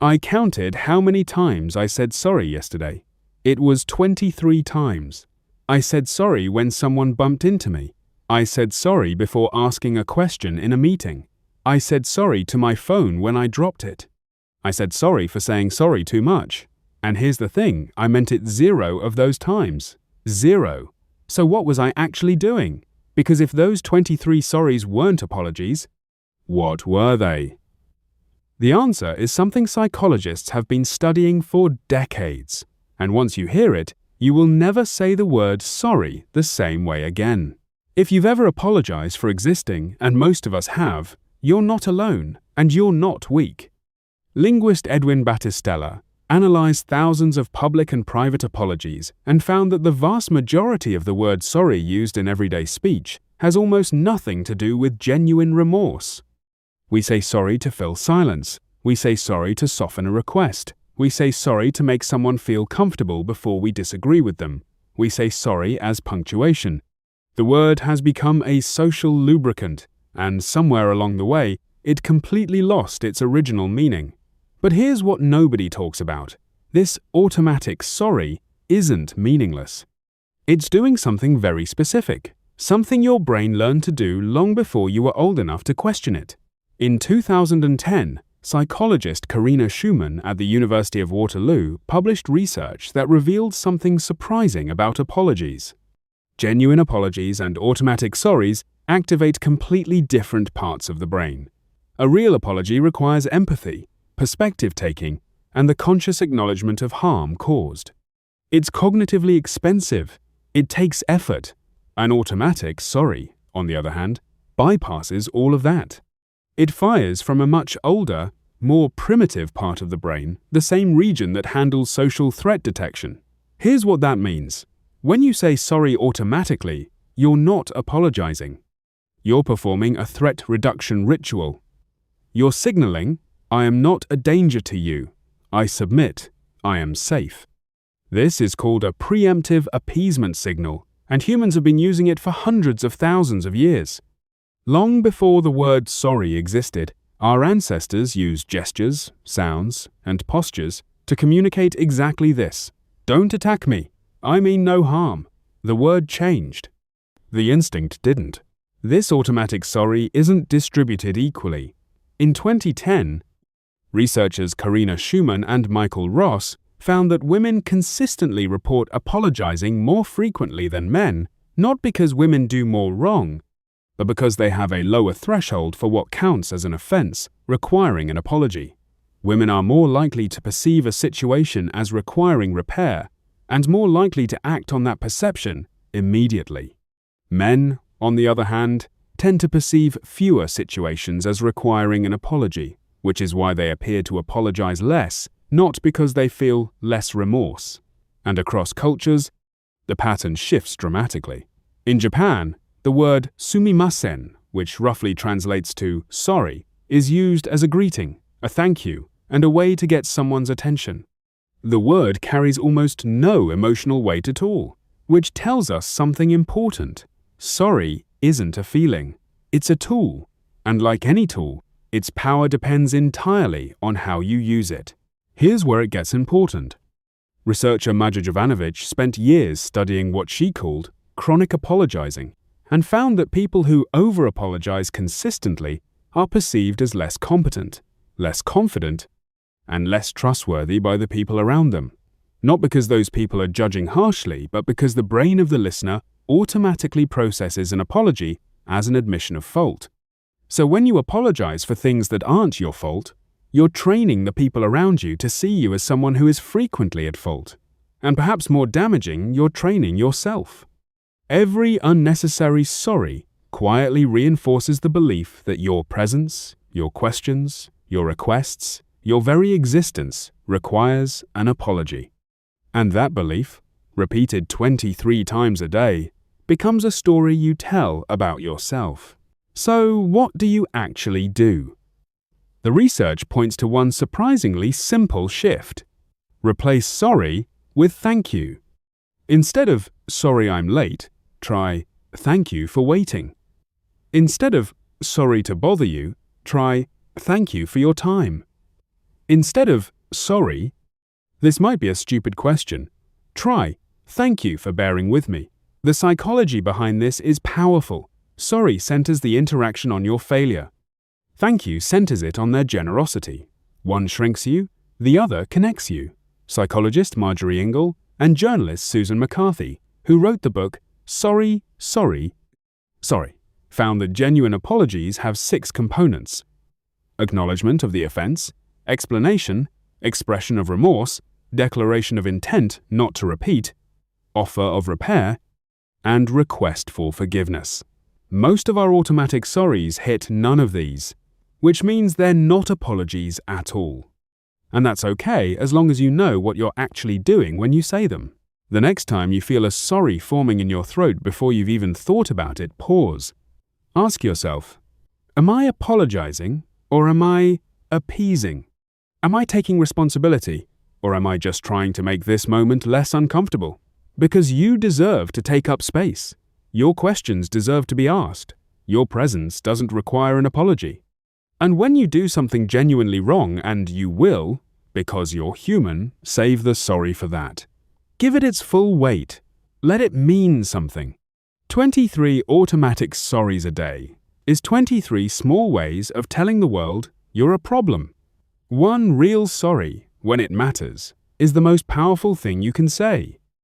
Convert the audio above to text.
I counted how many times I said sorry yesterday. It was 23 times. I said sorry when someone bumped into me. I said sorry before asking a question in a meeting. I said sorry to my phone when I dropped it. I said sorry for saying sorry too much. And here's the thing, I meant it 0 of those times. 0. So what was I actually doing? Because if those 23 sorries weren't apologies, what were they? The answer is something psychologists have been studying for decades. And once you hear it, you will never say the word sorry the same way again. If you've ever apologized for existing, and most of us have, you're not alone, and you're not weak. Linguist Edwin Battistella analyzed thousands of public and private apologies and found that the vast majority of the word sorry used in everyday speech has almost nothing to do with genuine remorse. We say sorry to fill silence. We say sorry to soften a request. We say sorry to make someone feel comfortable before we disagree with them. We say sorry as punctuation. The word has become a social lubricant, and somewhere along the way, it completely lost its original meaning. But here's what nobody talks about. This automatic sorry isn't meaningless. It's doing something very specific, something your brain learned to do long before you were old enough to question it. In 2010, psychologist Karina Schumann at the University of Waterloo published research that revealed something surprising about apologies. Genuine apologies and automatic sorries activate completely different parts of the brain. A real apology requires empathy, perspective-taking, and the conscious acknowledgement of harm caused. It's cognitively expensive. It takes effort. An automatic sorry, on the other hand, bypasses all of that. It fires from a much older, more primitive part of the brain, the same region that handles social threat detection. Here's what that means. When you say sorry automatically, you're not apologizing. You're performing a threat reduction ritual. You're signaling, I am not a danger to you. I submit. I am safe. This is called a preemptive appeasement signal, and humans have been using it for hundreds of thousands of years. Long before the word sorry existed, our ancestors used gestures, sounds, and postures to communicate exactly this. Don't attack me. I mean no harm. The word changed. The instinct didn't. This automatic sorry isn't distributed equally. In 2010, researchers Karina Schumann and Michael Ross found that women consistently report apologizing more frequently than men, not because women do more wrong, but because they have a lower threshold for what counts as an offense, requiring an apology. Women are more likely to perceive a situation as requiring repair, and more likely to act on that perception immediately. Men, on the other hand, tend to perceive fewer situations as requiring an apology, which is why they appear to apologize less, not because they feel less remorse. And across cultures, the pattern shifts dramatically. In Japan, the word sumimasen, which roughly translates to sorry, is used as a greeting, a thank you, and a way to get someone's attention. The word carries almost no emotional weight at all, which tells us something important. Sorry isn't a feeling, it's a tool, and like any tool, its power depends entirely on how you use it. Here's where it gets important. Researcher Maja Jovanovic spent years studying what she called chronic apologizing, and found that people who over-apologize consistently are perceived as less competent, less confident, and less trustworthy by the people around them. Not because those people are judging harshly, but because the brain of the listener automatically processes an apology as an admission of fault. So when you apologize for things that aren't your fault, you're training the people around you to see you as someone who is frequently at fault. And perhaps more damaging, you're training yourself. Every unnecessary sorry quietly reinforces the belief that your presence, your questions, your requests, your very existence requires an apology. And that belief, repeated 23 times a day, becomes a story you tell about yourself. So what do you actually do? The research points to one surprisingly simple shift. Replace sorry with thank you. Instead of sorry I'm late, try thank you for waiting. Instead of sorry to bother you, try thank you for your time. Instead of sorry, this might be a stupid question. Try, thank you for bearing with me. The psychology behind this is powerful. Sorry centers the interaction on your failure. Thank you centers it on their generosity. One shrinks you, the other connects you. Psychologist Marjorie Ingle and journalist Susan McCarthy, who wrote the book Sorry, found that genuine apologies have 6 components: acknowledgement of the offense, explanation, expression of remorse, declaration of intent not to repeat, offer of repair, and request for forgiveness. Most of our automatic sorries hit none of these, which means they're not apologies at all. And that's okay as long as you know what you're actually doing when you say them. The next time you feel a sorry forming in your throat before you've even thought about it, pause. Ask yourself, am I apologizing or am I appeasing? Am I taking responsibility or am I just trying to make this moment less uncomfortable? Because you deserve to take up space. Your questions deserve to be asked. Your presence doesn't require an apology. And when you do something genuinely wrong, and you will, because you're human, save the sorry for that. Give it its full weight. Let it mean something. 23 automatic sorries a day is 23 small ways of telling the world you're a problem. One real sorry, when it matters, is the most powerful thing you can say.